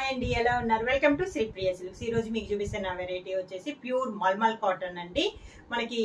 Hi అండి, ఎలా ఉన్నారు? Welcome to Sri Priya Silks. ఈ రోజు మీకు చూపిస్తున్న వెరైటీ వచ్చేసి ప్యూర్ మల్మల్ కాటన్ అండి. మనకి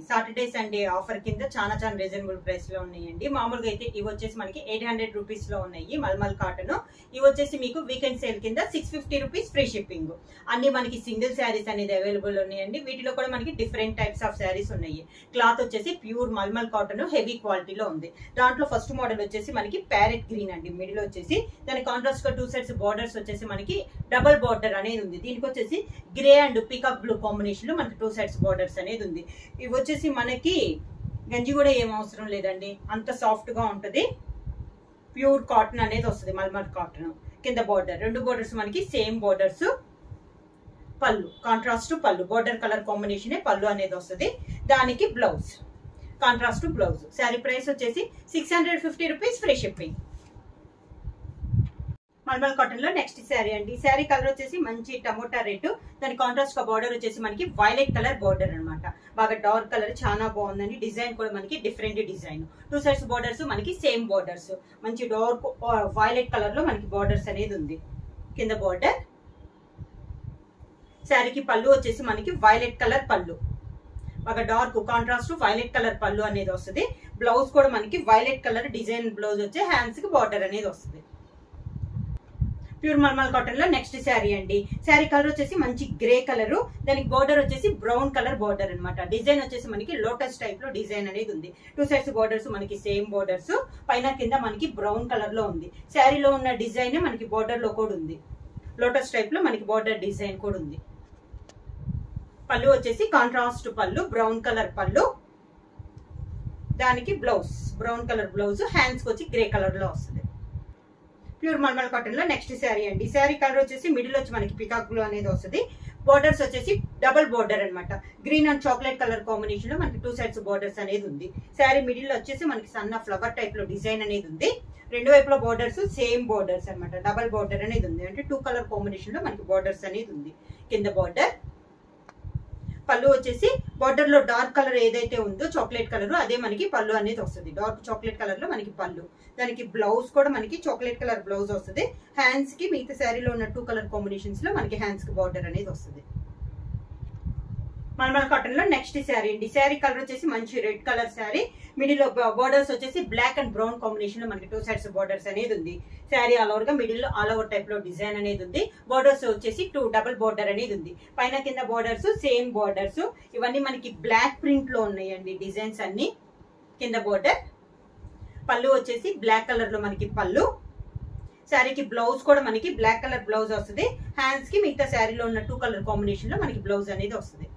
సాటర్డే సండే ఆఫర్ కింద చాలా రీజనబుల్ ప్రైస్ లో ఉన్నాయండి. మామూలుగా అయితే ఇవి వచ్చేసి మనకి 800 రూపీస్ లో ఉన్నాయి మల్మల్ కాటన్. ఇవి వచ్చేసి మీకు వీకెండ్ సేల్ కింద 650 రూపీస్ ఫ్రీ షిప్పింగ్. అన్ని మనకి సింగిల్ శారీస్ అనేది అవైలబుల్ ఉన్నాయండి. వీటిలో కూడా మనకి డిఫరెంట్ టైప్స్ ఆఫ్ శారీస్ ఉన్నాయి. క్లాత్ వచ్చేసి ప్యూర్ మల్మల్ కాటన్ హెవీ క్వాలిటీలో ఉంది. దాంట్లో ఫస్ట్ మోడల్ వచ్చేసి మనకి ప్యారెట్ గ్రీన్ అండి. మిడిల్ వచ్చేసి దాని కాంట్రాస్ట్ గా 2 సెట్స్ బార్డర్స్ వచ్చేసి మనకి డబల్ బార్డర్ అనేది ఉంది. దీనికి వచ్చేసి grey and peacock blue combination లో మనకి 2 సెట్స్ బార్డర్స్ అనేది ఉంది. ఇవి వచ్చేసి మనకి గంజి కూడా ఏం అవసరం లేదండి, అంత సాఫ్ట్ గా ఉంటది. ప్యూర్ కాటన్ అనేది వస్తుంది మల్మల్ కాటన్. కింద బార్డర్ 2 బార్డర్స్ మనకి సేమ్ బార్డర్స్. పళ్ళు కాంట్రాస్ట్ పళ్ళు, బార్డర్ కలర్ కాంబినేషన్ పళ్ళు అనేది వస్తుంది. దానికి blouse contrast blouse. Sari price వచ్చేసి 650 రూపీస్ ఫ్రీ షిప్పింగ్. మల్మల్ కాటన్ లో నెక్స్ట్ శారీ అండి. శారీ కలర్ వచ్చేసి మంచి టమోటా రెడ్, దాని కాంట్రాస్ట్ గా బార్డర్ వచ్చేసి మనకి వైలెట్ కలర్ బార్డర్ అనమాట. బాగా డార్క్ కలర్, చాలా బాగుందండి. డిజైన్ కూడా మనకి డిఫరెంట్ డిజైన్. 2 సైడ్స్ బార్డర్స్ మనకి సేమ్ బార్డర్స్. మంచి డార్క్ వైలెట్ కలర్ లో మనకి బార్డర్స్ అనేది ఉంది. కింద బార్డర్. శారీకి పళ్ళు వచ్చేసి మనకి వైలెట్ కలర్ పళ్ళు, బాగా డార్క్ కాంట్రాస్ట్ వైలెట్ కలర్ పళ్ళు అనేది వస్తుంది. బ్లౌజ్ కూడా మనకి వైలెట్ కలర్ డిజైన్ బ్లౌజ్ వచ్చి హ్యాండ్స్ కి బార్డర్ అనేది వస్తుంది. ప్యూర్ మల్మల్ కాటన్ లో నెక్స్ట్ శారీ అండి. శారీ కలర్ వచ్చేసి మంచి గ్రే కలర్, దానికి బార్డర్ వచ్చేసి బ్రౌన్ కలర్ బార్డర్ అనమాట. డిజైన్ వచ్చేసి మనకి లోటస్ టైప్ లో డిజైన్ అనేది ఉంది. 2 సైడ్స్ బార్డర్స్ మనకి సేమ్ బార్డర్స్. పైన కింద మనకి బ్రౌన్ కలర్ లో ఉంది. శారీలో ఉన్న డిజైన్ మనకి బార్డర్ లో కూడా ఉంది. లోటస్ టైప్ లో మనకి బార్డర్ డిజైన్ కూడా ఉంది. పళ్ళు వచ్చేసి కాంట్రాస్ట్ పళ్ళు, బ్రౌన్ కలర్ పళ్ళు. దానికి blouse brown colour blouse, hands వచ్చి గ్రే కలర్ లో వస్తుంది. ప్యూర్ మల్మల్ కాటన్ లో నెక్స్ట్ శారీ అండి. శారీ కలర్ వచ్చేసి మిడిల్ వచ్చి మనకి పికాక్ బ్లూ అనేది వస్తుంది. బార్డర్స్ వచ్చేసి డబల్ బార్డర్ అనమాట. Green and chocolate colour combination లో మనకి 2 సైడ్స్ బార్డర్స్ అనేది ఉంది. శారీ మిడిల్ వచ్చేసి మనకి సన్న ఫ్లవర్ టైప్ లో డిజైన్ అనేది ఉంది. 2 వైపుల బార్డర్స్ సేమ్ బార్డర్స్ అనమాట. డబల్ బార్డర్ అనేది ఉంది, అంటే 2 కలర్ కాంబినేషన్ లో మనకి బార్డర్స్ అనేది ఉంది. కింద బార్డర్. పళ్ళు వచ్చేసి బార్డర్ లో డార్క్ కలర్ ఏదైతే ఉందో చాక్లెట్ కలర్, అదే మనకి పళ్ళు అనేది వస్తుంది. డార్క్ చాక్లెట్ కలర్ లో మనకి పళ్ళు. దానికి బ్లౌజ్ కూడా మనకి చాక్లెట్ కలర్ బ్లౌజ్ వస్తుంది. హ్యాండ్స్ కి మిగతా శారీలో ఉన్న 2 కలర్ కాంబినేషన్స్ లో మనకి హ్యాండ్స్ కి బార్డర్ అనేది వస్తుంది. మల్మల్ కాటన్ లో నెక్స్ట్ శారీ అండి. శారీ కలర్ వచ్చేసి మంచి రెడ్ కలర్ శారీ. మిడిల్ లో బార్డర్స్ వచ్చేసి బ్లాక్ అండ్ బ్రౌన్ కాంబినేషన్ లో మనకి 2 సైడ్స్ బార్డర్స్ అనేది ఉంది. శారీ ఆల్ ఓవర్ గా మిడిల్ లో ఆల్ ఓవర్ టైప్ లో డిజైన్ అనేది ఉంది. బార్డర్స్ వచ్చేసి 2 డబుల్ బార్డర్ అనేది ఉంది. పైన కింద బార్డర్స్ సేమ్ బార్డర్స్. ఇవన్నీ మనకి బ్లాక్ ప్రింట్ లో ఉన్నాయండి డిజైన్స్ అన్ని. కింద బార్డర్. పళ్ళు వచ్చేసి బ్లాక్ కలర్ లో మనకి పళ్ళు. శారీకి బ్లౌజ్ కూడా మనకి బ్లాక్ కలర్ బ్లౌజ్ వస్తుంది. హ్యాండ్స్ కి మిగతా శారీలో ఉన్న 2 కలర్ కాంబినేషన్ లో మనకి బ్లౌజ్ అనేది వస్తుంది.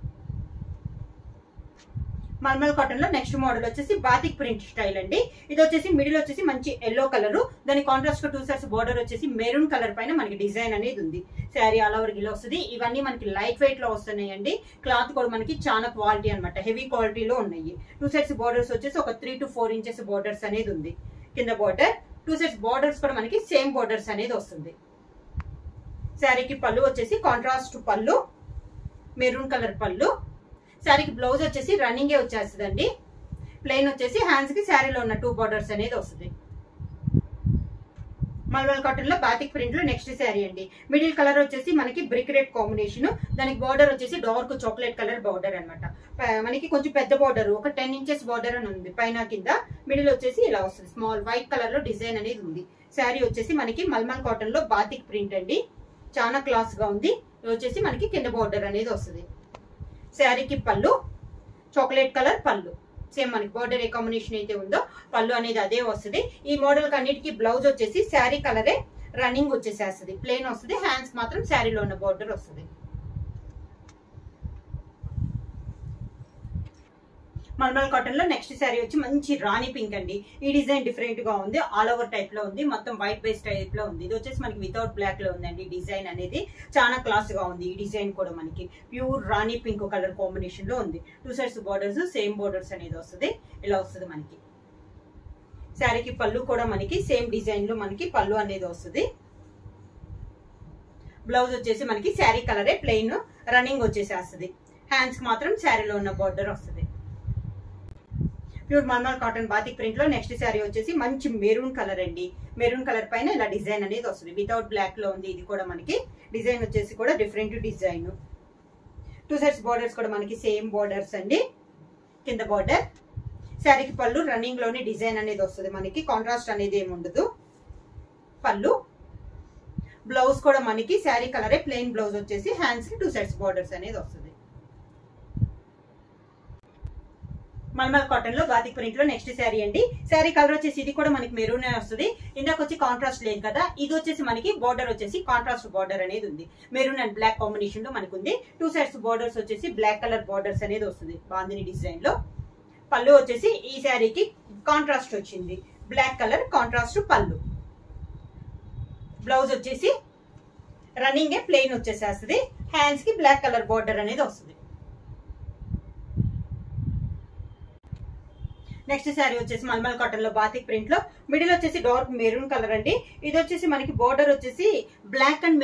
మల్మల్ కాటన్ లో నెక్స్ట్ మోడల్ వచ్చేసి బాతిక్ ప్రింట్ స్టైల్ అండి. ఇది వచ్చేసి మిడిల్ వచ్చేసి మంచి ఎల్లో కలర్, దాని కాంట్రాస్ట్ 2 సైడ్స్ బార్డర్ వచ్చేసి మెరూన్ కలర్ పైన మనకి డిజైన్ అనేది ఉంది. శారీ ఆల్ ఓవర్ ఇలా వస్తుంది. ఇవన్నీ మనకి లైట్ వెయిట్ లో వస్తున్నాయండి. క్లాత్ కూడా మనకి చాలా క్వాలిటీ అనమాట, హెవీ క్వాలిటీలో ఉన్నాయి. 2 సైడ్స్ బార్డర్స్ వచ్చేసి ఒక 3 to 4 ఇంచెస్ బార్డర్స్ అనేది ఉంది. కింద బార్డర్. 2 సైడ్స్ బార్డర్స్ కూడా మనకి సేమ్ బార్డర్స్ అనేది వస్తుంది. శారీకి పళ్ళు వచ్చేసి కాంట్రాస్ట్ పళ్ళు, మెరూన్ కలర్ పళ్ళు. శారీకి బ్లౌజ్ వచ్చేసి రన్నింగే వచ్చేస్తుందండి. ప్లెయిన్ వచ్చేసి హ్యాండ్స్ కి శారీలో ఉన్న 2 బార్డర్స్ అనేది వస్తుంది. మల్మల్ కాటన్ లో బాతిక్ ప్రింట్ లో నెక్స్ట్ శారీ అండి. మిడిల్ కలర్ వచ్చేసి మనకి బ్రిక్ రెడ్ కాంబినేషన్, దానికి బార్డర్ వచ్చేసి డార్క్ చాక్లెట్ కలర్ బార్డర్ అనమాట. మనకి కొంచెం పెద్ద బార్డర్, ఒక 10 ఇంచెస్ బార్డర్ అని ఉంది పైన కింద. మిడిల్ వచ్చేసి ఇలా వస్తుంది. స్మాల్ వైట్ కలర్ లో డిజైన్ అనేది ఉంది. శారీ వచ్చేసి మనకి మల్మల్ కాటన్ లో బాతిక్ ప్రింట్ అండి. చాలా క్లాస్ గా ఉంది. ఇది వచ్చేసి మనకి కింద బార్డర్ అనేది వస్తుంది. శారీకి పళ్ళు చాక్లెట్ కలర్ పళ్ళు, సేమ్ మనకి బార్డర్ ఏ కాంబినేషన్ అయితే ఉందో పళ్ళు అనేది అదే వస్తుంది. ఈ మోడల్ అన్నిటికీ బ్లౌజ్ వచ్చేసి శారీ కలరే రన్నింగ్ వచ్చేసేస్తుంది. ప్లెయిన్ వస్తుంది. హ్యాండ్స్ మాత్రం శారీలో ఉన్న బార్డర్ వస్తుంది. మల్మల్ కాటన్ లో నెక్స్ట్ శారీ వచ్చి మంచి రాణి పింక్ అండి. ఈ డిజైన్ డిఫరెంట్ గా ఉంది. ఆల్ ఓవర్ టైప్ లో ఉంది. మొత్తం వైట్ బేస్ టైప్ లో ఉంది. ఇది వచ్చేసి మనకి వితౌట్ బ్లాక్ లో ఉందండి. డిజైన్ అనేది చాలా క్లాస్ గా ఉంది. ఈ డిజైన్ కూడా మనకి ప్యూర్ రాణి పింక్ కలర్ కాంబినేషన్ లో ఉంది. 2 సైడ్స్ బార్డర్స్ సేమ్ బార్డర్స్ అనేది వస్తుంది. ఇలా వస్తుంది మనకి. శారీకి పళ్ళు కూడా మనకి సేమ్ డిజైన్ లో మనకి పళ్ళు అనేది వస్తుంది. బ్లౌజ్ వచ్చేసి మనకి శారీ కలరే ప్లెయిన్ రన్నింగ్ వచ్చేసేస్తుంది. హ్యాండ్స్ కి మాత్రం శారీలో ఉన్న బార్డర్ వస్తుంది. Pure mulmul cotton batik print లో నెక్స్ట్ శారీ వచ్చేసి మంచి మెరూన్ కలర్ అండి. మెరూన్ కలర్ పైన ఇలా డిజైన్ అనేది వస్తుంది. వితౌట్ బ్లాక్ లో ఉంది. ఇది కూడా మనకి డిజైన్ వచ్చేసి కూడా డిఫరెంట్ డిజైన్. 2 సైడ్స్ బోర్డర్స్ కూడా మనకి సేమ్ బోర్డర్స్ అండి. కింద బోర్డర్ శారీకి పళ్ళు రన్నింగ్ లోనే డిజైన్ అనేది వస్తుంది. మనకి కాంట్రాస్ట్ అనేది ఏమి ఉండదు. పళ్ళు బ్లౌజ్ కూడా మనకి శారీ కలరే ప్లెయిన్ బ్లౌజ్ వచ్చేసి హ్యాండ్స్ కి 2 సైడ్స్ బోర్డర్స్ అనేది వస్తుంది. మల్మల్ కాటన్ లో బాతిక్ ప్రింట్ లో నెక్స్ట్ శారీ అండి. శారీ కలర్ వచ్చేసి ఇది కూడా మనకి మెరూన్ వస్తుంది. ఇందాక వచ్చి కాంట్రాస్ట్ లేదు కదా, ఇది వచ్చేసి మనకి బోర్డర్ వచ్చేసి కాంట్రాస్ట్ బోర్డర్ అనేది ఉంది. మెరూన్ అండ్ బ్లాక్ కాంబినేషన్ లో మనకు ఉంది. 2 సైడ్స్ బోర్డర్స్ వచ్చేసి బ్లాక్ కలర్ బోర్డర్స్ అనేది వస్తుంది బాందిని డిజైన్ లో. పళ్ళు వచ్చేసి ఈ శారీకి కాంట్రాస్ట్ వచ్చింది. బ్లాక్ కలర్ కాంట్రాస్ట్ పళ్ళు. బ్లౌజ్ వచ్చేసి రన్నింగ్ ప్లెయిన్ వచ్చేసేస్తుంది. హ్యాండ్స్ కి బ్లాక్ కలర్ బోర్డర్ అనేది వస్తుంది. నెక్స్ట్ శారీ వచ్చేసి మల్మల్ కాటన్ లో బాతిక్ ప్రింట్ లో మిడిల్ వచ్చేసి డార్క్ మెరూన్ కలర్ అండి. ఇది వచ్చేసి మనకి బోర్డర్ వచ్చేసి బ్లాక్ అండ్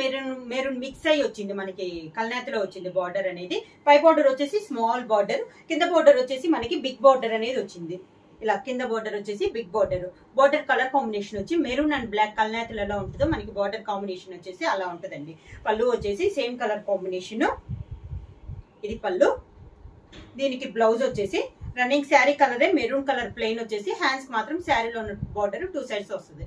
మెరూన్ మిక్స్ అయ్యి వచ్చింది. మనకి కల్నాతిలో వచ్చింది బోర్డర్ అనేది. పై బోర్డర్ వచ్చేసి స్మాల్ బోర్డర్, కింద బోర్డర్ వచ్చేసి మనకి బిగ్ బోర్డర్ అనేది వచ్చింది. ఇలా కింద బోర్డర్ వచ్చేసి big border. Border colour combination వచ్చి మెరూన్ అండ్ బ్లాక్ కల్నాతిలో ఎలా ఉంటుందో మనకి బోర్డర్ కాంబినేషన్ వచ్చేసి అలా ఉంటుందండి. పళ్ళు వచ్చేసి సేమ్ కలర్ కాంబినేషన్. ఇది పళ్ళు. దీనికి బ్లౌజ్ వచ్చేసి రన్నింగ్ శారీ కలరే మెరూన్ కలర్ ప్లెయిన్ వచ్చేసి హ్యాండ్స్ మాత్రం శారీలో ఉన్న బోర్డర్ 2 సైడ్స్ వస్తుంది.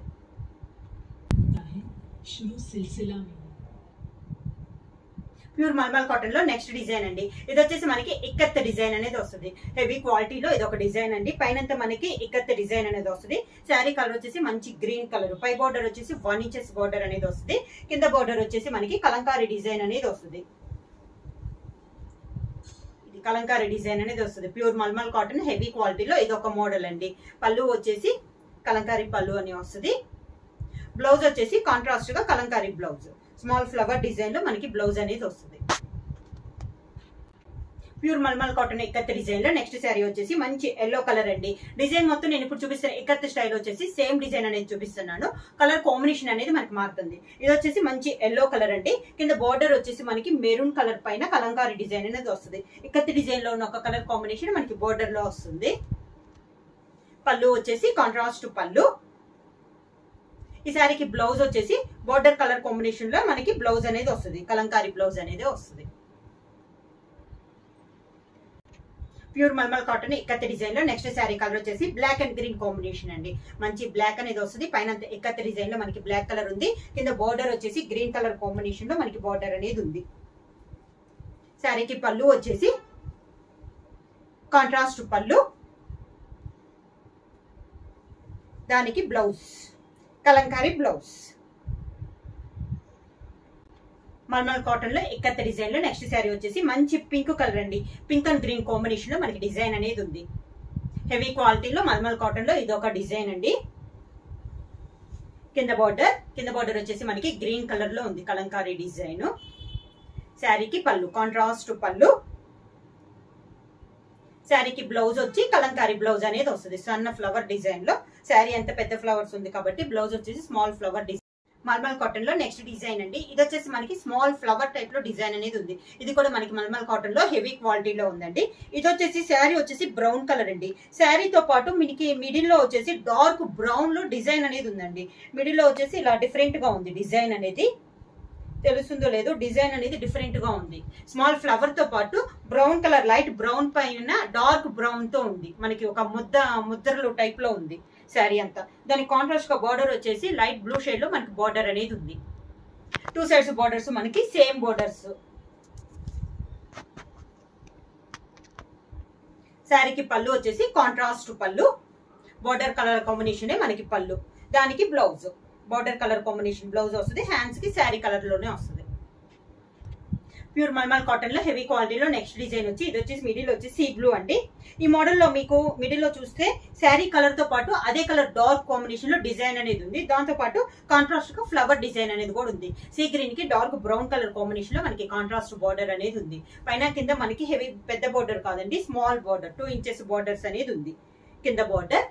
ప్యూర్ మల్మల్ కాటన్ లో నెక్స్ట్ డిజైన్ అండి. ఇది వచ్చేసి మనకి ఇక్కత్ డిజైన్ అనేది వస్తుంది. హెవీ క్వాలిటీలో ఇది ఒక డిజైన్ అండి. పైనంతా మనకి ఇక్కత్ డిజైన్ అనేది వస్తుంది. శారీ కలర్ వచ్చేసి మంచి గ్రీన్ కలర్. పై బోర్డర్ వచ్చేసి 1 ఇంచెస్ బోర్డర్ అనేది వస్తుంది. కింద బోర్డర్ వచ్చేసి మనకి కలంకారీ డిజైన్ అనేది వస్తుంది. కలంకారీ డిజైన్ అనేది వస్తుంది. ప్యూర్ మల్మల్ కాటన్ హెవీ క్వాలిటీలో ఇది ఒక మోడల్ అండి. పళ్ళు వచ్చేసి కలంకారీ పళ్ళు అని వస్తుంది. బ్లౌజ్ వచ్చేసి కాంట్రాస్ట్ గా kalamkari blouse. Small flower design లో మనకి బ్లౌజ్ అనేది వస్తుంది. Pure mulmul cotton ikat design లో నెక్స్ట్ శారీ వచ్చేసి మంచి ఎల్లో కలర్ అండి. డిజైన్ మొత్తం నేను ఇప్పుడు చూపిస్తాను ఇక్కత్ స్టైల్ వచ్చేసి సేమ్ డిజైన్ అనేది చూపిస్తున్నాను. కలర్ కాంబినేషన్ అనేది మనకి మారుతుంది. ఇది వచ్చేసి మంచి ఎల్లో కలర్ అండి. కింద బోర్డర్ వచ్చేసి మనకి మెరూన్ కలర్ పైన కలంకారీ డిజైన్ అనేది వస్తుంది. ఇక్కత్ డిజైన్ లో ఉన్న ఒక కలర్ కాంబినేషన్ మనకి బోర్డర్ లో వస్తుంది. పళ్ళు వచ్చేసి కాంట్రాస్ట్ పళ్ళు. ఈ శారీకి బ్లౌజ్ వచ్చేసి బోర్డర్ కలర్ కాంబినేషన్ లో మనకి బ్లౌజ్ అనేది వస్తుంది. కలంకారీ బ్లౌజ్ అనేది వస్తుంది. Pure mulmul cotton ikat design లో నెక్స్ట్ శారీ కలర్ వచ్చేసి బ్లాక్ అండ్ గ్రీన్ కాంబినేషన్ అండి. మంచి బ్లాక్ అనేది వస్తుంది. పైన ఇక్కత్ డిజైన్ లో మనకి బ్లాక్ కలర్ ఉంది. కింద బోర్డర్ వచ్చేసి గ్రీన్ కలర్ కాంబినేషన్ లో మనకి బోర్డర్ అనేది ఉంది. శారీకి పళ్ళు వచ్చేసి కాంట్రాస్ట్ పళ్ళు. దానికి బ్లౌజ్ కలంకారీ బ్లౌజ్. మల్మల్ కాటన్ లో ఇక్కత్ డిజైన్ లో నెక్స్ట్ శారీ వచ్చేసి మంచి పింక్ కలర్ అండి. పింక్ అండ్ గ్రీన్ కాంబినేషన్ లో మనకి డిజైన్ అనేది ఉంది. హెవీ క్వాలిటీలో మల్మల్ కాటన్ లో ఇది ఒక డిజైన్ అండి. కింద బోర్డర్ వచ్చేసి మనకి గ్రీన్ కలర్ లో ఉంది. కలంకారీ డిజైన్. శారీకి పళ్ళు కాంట్రాస్ట్ పళ్ళు. శారీకి బ్లౌజ్ వచ్చి కలంకారీ బ్లౌజ్ అనేది వస్తుంది. సన్న ఫ్లవర్ డిజైన్ లో శారీ అంత పెద్ద ఫ్లవర్స్ ఉంది కాబట్టి బ్లౌజ్ వచ్చేసి స్మాల్ ఫ్లవర్ డిజైన్. మల్మల్ కాటన్ లో నెక్స్ట్ డిజైన్ అండి. ఇది వచ్చేసి మనకి స్మాల్ ఫ్లవర్ టైప్ లో డిజైన్ అనేది ఉంది. ఇది కూడా మనకి మల్మల్ కాటన్ లో హెవీ క్వాలిటీలో ఉందండి. ఇది వచ్చేసి శారీ వచ్చేసి బ్రౌన్ కలర్ అండి. శారీతో పాటు మనకి మిడిల్ లో వచ్చేసి డార్క్ బ్రౌన్ లో డిజైన్ అనేది ఉందండి. మిడిల్ లో వచ్చేసి ఇలా డిఫరెంట్ గా ఉంది డిజైన్ అనేది. తెలుస్తుందో లేదో డిజైన్ అనేది డిఫరెంట్ గా ఉంది. స్మాల్ ఫ్లవర్ తో పాటు బ్రౌన్ కలర్ లైట్ బ్రౌన్ పైన డార్క్ బ్రౌన్ తో ఉంది. మనకి ఒక ముద్రలు టైప్ లో ఉంది శారీ అంతా. దాని కాంట్రాస్ట్ గా బార్డర్ వచ్చేసి లైట్ బ్లూ షేడ్ లో మనకి బార్డర్ అనేది ఉంది. 2 సైడ్స్ బార్డర్స్ మనకి సేమ్ బార్డర్స్. శారీకి పళ్ళు వచ్చేసి కాంట్రాస్ట్ పళ్ళు. బార్డర్ కలర్ కాంబినేషన్ మనకి పళ్ళు. దానికి blouse border colour combination blouse వస్తుంది. హ్యాండ్స్ కి శారీ కలర్ లోనే వస్తుంది. ప్యూర్ మల్మల్ కాటన్ లో హెవీ క్వాలిటీలో నెక్స్ట్ డిజైన్ వచ్చి ఇది వచ్చేసి మిడిల్ వచ్చి సీ బ్లూ అండి. ఈ మోడల్ లో మీకు మిడిల్ లో చూస్తే శారీ కలర్ తో పాటు అదే కలర్ డార్క్ కాంబినేషన్ లో డిజైన్ అనేది ఉంది. దాంతో పాటు కాంట్రాస్ట్ గా ఫ్లవర్ డిజైన్ అనేది కూడా ఉంది. సీ గ్రీన్ కి డార్క్ బ్రౌన్ కలర్ కాంబినేషన్ లో మనకి కాంట్రాస్ట్ బార్డర్ అనేది ఉంది. పైన కింద మనకి హెవీ పెద్ద బార్డర్ కాదండి, స్మాల్ బార్డర్ 2 ఇంచెస్ బార్డర్స్ అనేది ఉంది. కింద బార్డర్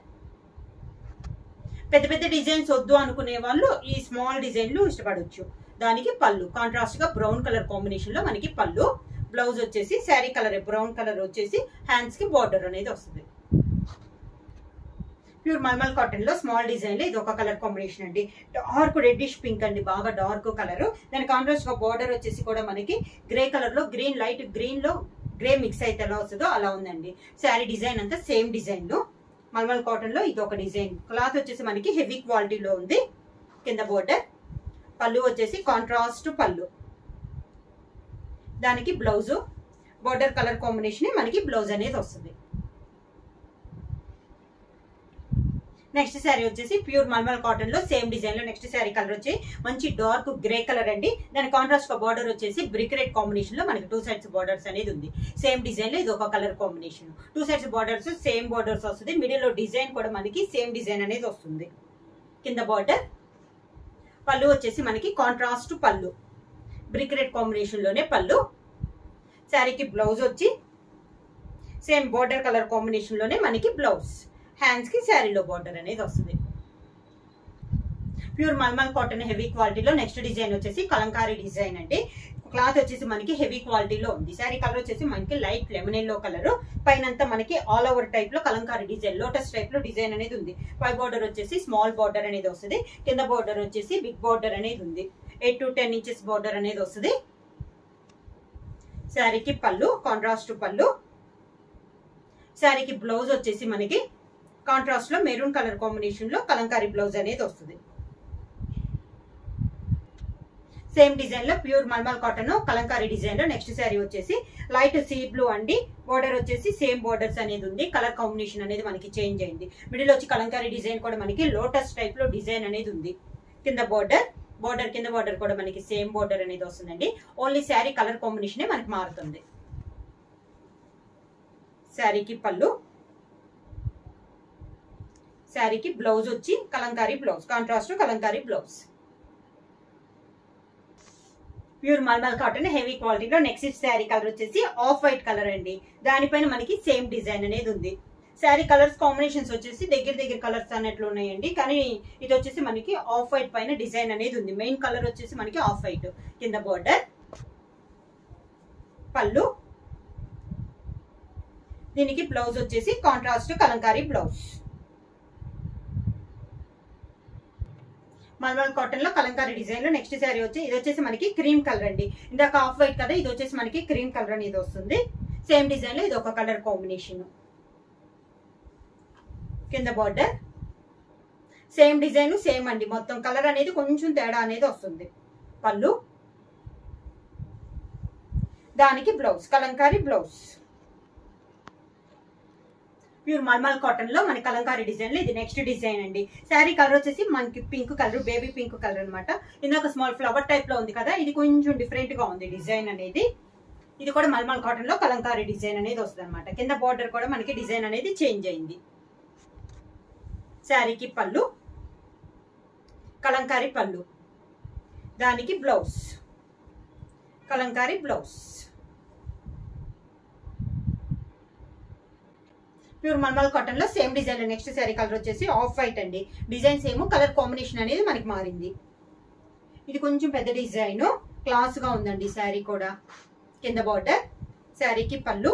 పెద్ద పెద్ద డిజైన్స్ వద్దు అనుకునే వాళ్ళు ఈ స్మాల్ డిజైన్లు ఇష్టపడవచ్చు. దానికి పళ్ళు కాంట్రాస్ట్ గా బ్రౌన్ కలర్ కాంబినేషన్ లో మనకి పళ్ళు. బ్లౌజ్ వచ్చేసి శారీ కలర్ బ్రౌన్ కలర్ వచ్చేసి హ్యాండ్స్ కి బార్డర్ అనేది వస్తుంది. ప్యూర్ మల్మల్ కాటన్ లో స్మాల్ డిజైన్ లో ఇది ఒక కలర్ కాంబినేషన్ అండి. డార్క్ రెడ్డిష్ పింక్ అండి, బాగా డార్క్ కలర్. దాని కాంట్రాస్ట్ గా బార్డర్ వచ్చేసి కూడా మనకి గ్రే కలర్ లో గ్రీన్, లైట్ గ్రీన్ లో గ్రే మిక్స్ అయితే ఎలా వస్తుందో అలా ఉందండి. శారీ డిజైన్ అంతా సేమ్ డిజైన్ లో మల్మల్ కాటన్ లో ఇది ఒక డిజైన్. క్లాత్ వచ్చేసి మనకి హెవీ క్వాలిటీలో ఉంది. కింద బోర్డర్, పళ్ళు వచ్చేసి కాంట్రాస్ట్ పళ్ళు, దానికి బ్లౌజ్ బోర్డర్ కలర్ కాంబినేషన్ మనకి బ్లౌజ్ అనేది వస్తుంది. నెక్స్ట్ శారీ వచ్చేసి ప్యూర్ మల్మల్ కాటన్ లో సేమ్ డిజైన్ లో నెక్స్ట్ శారీ కలర్ వచ్చి మంచి డార్క్ గ్రే కలర్ అండి. దాని కాంట్రాస్ట్ బార్డర్ వచ్చేసి బ్రిక్ రెడ్ కాంబినేషన్ లో మనకి 2 సైడ్స్ బార్డర్స్ అనేది ఉంది. సేమ్ డిజైన్ లో ఇది ఒక colour combination. 2 sides borders same borders వస్తుంది. మిడిల్ లో డిజైన్ కూడా మనకి సేమ్ డిజైన్ అనేది వస్తుంది. కింద బార్డర్, పళ్ళు వచ్చేసి మనకి కాంట్రాస్ట్ పళ్ళు, బ్రిక్ రెడ్ కాంబినేషన్ లోనే పళ్ళు. శారీకి బ్లౌజ్ వచ్చి సేమ్ బార్డర్ కలర్ కాంబినేషన్ లోనే మనకి బ్లౌజ్. హ్యాండ్స్ కి శారీలో బార్డర్ అనేది వస్తుంది. ప్యూర్ మల్మల్ కాటన్ హెవీ క్వాలిటీలో నెక్స్ట్ డిజైన్ వచ్చేసి కలంకారీ డిజైన్ అండి. క్లాత్ వచ్చేసి మనకి హెవీ క్వాలిటీలో ఉంది. శారీ కలర్ వచ్చేసి మనకి లైట్ లెమన్ ఎల్లో కలర్. పైనంతా మనకి ఆల్ ఓవర్ టైప్ లో కలంకారీ డిజైన్, లోటస్ టైప్ లో డిజైన్ అనేది ఉంది. పై బార్డర్ వచ్చేసి స్మాల్ బార్డర్ అనేది వస్తుంది. కింద బార్డర్ వచ్చేసి బిగ్ బార్డర్ అనేది ఉంది. 8 to 10 ఇంచెస్ బార్డర్ అనేది వస్తుంది. శారీకి పళ్ళు కాంట్రాస్ట్ పళ్ళు. శారీకి బ్లౌజ్ వచ్చేసి మనకి కాంట్రాస్ట్ లో మెరూన్ కలర్ కాంబినేషన్ లో కలంకారీ బ్లౌజ్ అనేది వస్తుంది. సేమ్ డిజైన్ లో pure mulmul cotton kalamkari design లో నెక్స్ట్ శారీ వచ్చేసి లైట్ సీ బ్లూ అండి. బోర్డర్ వచ్చేసి సేమ్ బోర్డర్స్ అనేది ఉంది. కలర్ కాంబినేషన్ అనేది మనకి చేంజ్ అయింది. మిడిల్ వచ్చి కలంకారీ డిజైన్ కూడా మనకి లోటస్ టైప్ లో డిజైన్ అనేది ఉంది. కింద బార్డర్, కింద బార్డర్ కూడా మనకి సేమ్ బార్డర్ అనేది వస్తుందండి. ఓన్లీ శారీ కలర్ కాంబినేషన్ మనకి మారుతుంది. శారీకి పళ్ళు, శారీకి బ్లౌజ్ వచ్చి kalamkari blouse, contrast kalamkari blouse. Pure mulmul cotton heavy క్వాలిటీలో నెక్స్ట్ శారీ కలర్ వచ్చేసి ఆఫ్ వైట్ కలర్ అండి. దానిపైన మనకి సేమ్ డిజైన్ అనేది ఉంది. శారీ కలర్స్ కాంబినేషన్స్ వచ్చేసి దగ్గర కలర్స్ అన్నట్లు ఉన్నాయండి. కానీ ఇది వచ్చేసి మనకి ఆఫ్ వైట్ పైన డిజైన్ అనేది ఉంది. మెయిన్ కలర్ వచ్చేసి మనకి ఆఫ్ వైట్. కింద బోర్డర్, పళ్ళు, దీనికి బ్లౌజ్ వచ్చేసి కాంట్రాస్ట్ కలంకారీ బ్లౌజ్. మల్మల్ కాటన్ లో కలంకారీ డిజైన్ లో నెక్స్ట్ శారీ వచ్చి ఇది వచ్చేసి మనకి క్రీమ్ కలర్ అండి. ఇందాక ఆఫ్ వైట్ కదా, ఇది వచ్చేసి మనకి క్రీమ్ కలర్ అనేది వస్తుంది. సేమ్ డిజైన్ లో ఇది ఒక కలర్ కాంబినేషన్. కింద బార్డర్, సేమ్ డిజైన్ సేమ్ అండి. మొత్తం కలర్ అనేది కొంచెం తేడా అనేది వస్తుంది. పళ్ళు, దానికి blouse Kalamkari blouse. Pure mulmul cotton లో మన కలంకారీ డిజైన్ లో ఇది నెక్స్ట్ డిజైన్ అండి. శారీ కలర్ వచ్చేసి మనకి pink colour, baby pink colour అనమాట. ఇందాక స్మాల్ ఫ్లవర్ టైప్ లో ఉంది కదా, ఇది కొంచెం డిఫరెంట్ గా ఉంది డిజైన్ అనేది. ఇది కూడా మల్మల్ కాటన్ లో కలంకారీ డిజైన్ అనేది వస్తుంది అనమాట. కింద బార్డర్ కూడా మనకి డిజైన్ అనేది చేంజ్ అయింది. శారీకి పళ్ళు, కలంకారీ పళ్ళు, దానికి blouse Kalamkari blouse. Pure mulmul cotton లో same design next sari colour వచ్చేసి ఆఫ్ వైట్ అండి. డిజైన్ సేమ్, కలర్ కాంబినేషన్ అనేది మనకి మారింది. ఇది కొంచెం పెద్ద డిజైన్, క్లాస్ గా ఉందండి శారీ కూడా. కింద బార్డర్, శారీకి పళ్ళు,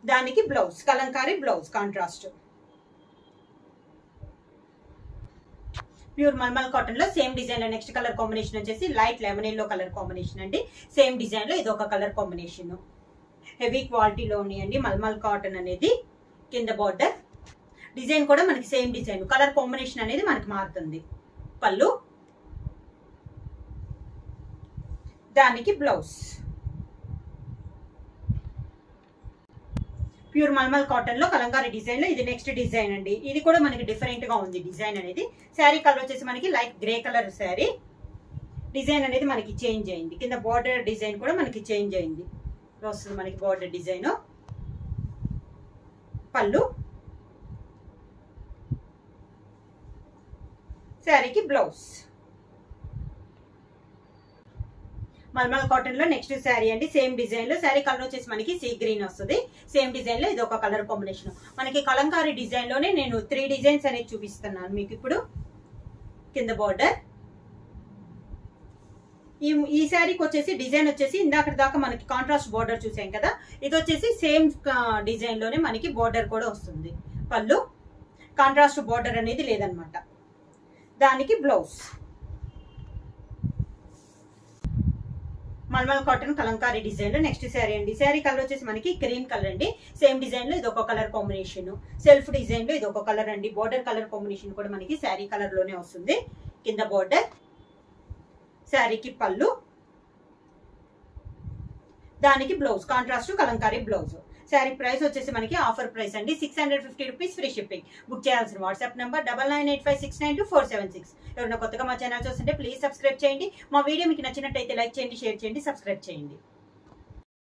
దానికి blouse Kalamkari blouse contrast. Pure mulmul cotton లో సేమ్ డిజైన్ లో నెక్స్ట్ కలర్ కాంబినేషన్ వచ్చేసి light lemon yellow colour combination అండి. సేమ్ డిజైన్ లో ఇది ఒక కలర్ కాంబినేషన్. హెవీ క్వాలిటీలో ఉన్నాయండి మల్మల్ కాటన్ అనేది. కింద బార్డర్, డిజైన్ కూడా మనకి సేమ్ డిజైన్, కలర్ కాంబినేషన్ అనేది మనకి మారుతుంది. పళ్ళు, దానికి బ్లౌజ్. ప్యూర్ మల్మల్ కాటన్ లో కలంకారీ డిజైన్ లో ఇది నెక్స్ట్ డిజైన్ అండి. ఇది కూడా మనకి డిఫరెంట్ గా ఉంది డిజైన్ అనేది. శారీ కలర్ వచ్చేసి మనకి light grey colour sari. Design అనేది మనకి చేంజ్ అయింది. కింద బార్డర్ డిజైన్ కూడా మనకి చేంజ్ అయింది. వస్తుంది మనకి బార్డర్ డిజైన్. పళ్ళు, శారీకి బ్లౌజ్. మల్మల్ కాటన్ లో నెక్స్ట్ శారీ అండి. సేమ్ డిజైన్ లో శారీ కలర్ వచ్చేసి మనకి సీ గ్రీన్ వస్తుంది. సేమ్ డిజైన్ లో ఇది ఒక కలర్ కాంబినేషన్. మనకి కలంకారీ డిజైన్ లోనే నేను 3 డిజైన్స్ అనేది చూపిస్తున్నాను మీకు ఇప్పుడు. కింద బార్డర్, ఈ శారీకి వచ్చేసి డిజైన్ వచ్చేసి ఇందాక దాకా మనకి కాంట్రాస్ట్ బార్డర్ చూసాం కదా, ఇది వచ్చేసి సేమ్ డిజైన్ లోనే మనకి బార్డర్ కూడా వస్తుంది. పళ్ళు, కాంట్రాస్ట్ బార్డర్ అనేది లేదనమాట. దానికి బ్లౌజ్ మల్మల్ కాటన్ కలంకారీ డిజైన్ లో నెక్స్ట్ శారీ అండి. శారీ కలర్ వచ్చేసి మనకి క్రీమ్ కలర్ అండి. సేమ్ డిజైన్ లో ఇది ఒక కలర్ కాంబినేషన్, సెల్ఫ్ డిజైన్ లో ఇది ఒక కలర్ అండి. బార్డర్ కలర్ కాంబినేషన్ కూడా మనకి శారీ కలర్ లోనే వస్తుంది. కింద బార్డర్, శారీకి పళ్ళు, దానికి blouse contrast kalamkari blouse. Sari price వచ్చేసి మనకి ఆఫర్ ప్రైస్ అండి 650 రూపీస్ ఫ్రీ షిప్పింగ్. బుక్ చేయాల్సిన వాట్సాప్ నంబర్ 9985692476. ఎవరైనా కొత్తగా మా ఛానల్ చూస్తుంటే ప్లీజ్ సబ్స్క్రైబ్ చేయండి. మా వీడియో మీకు నచ్చినట్టయితే లైక్ చేయండి, షేర్ చేయండి, సబ్స్క్రైబ్ చేయండి.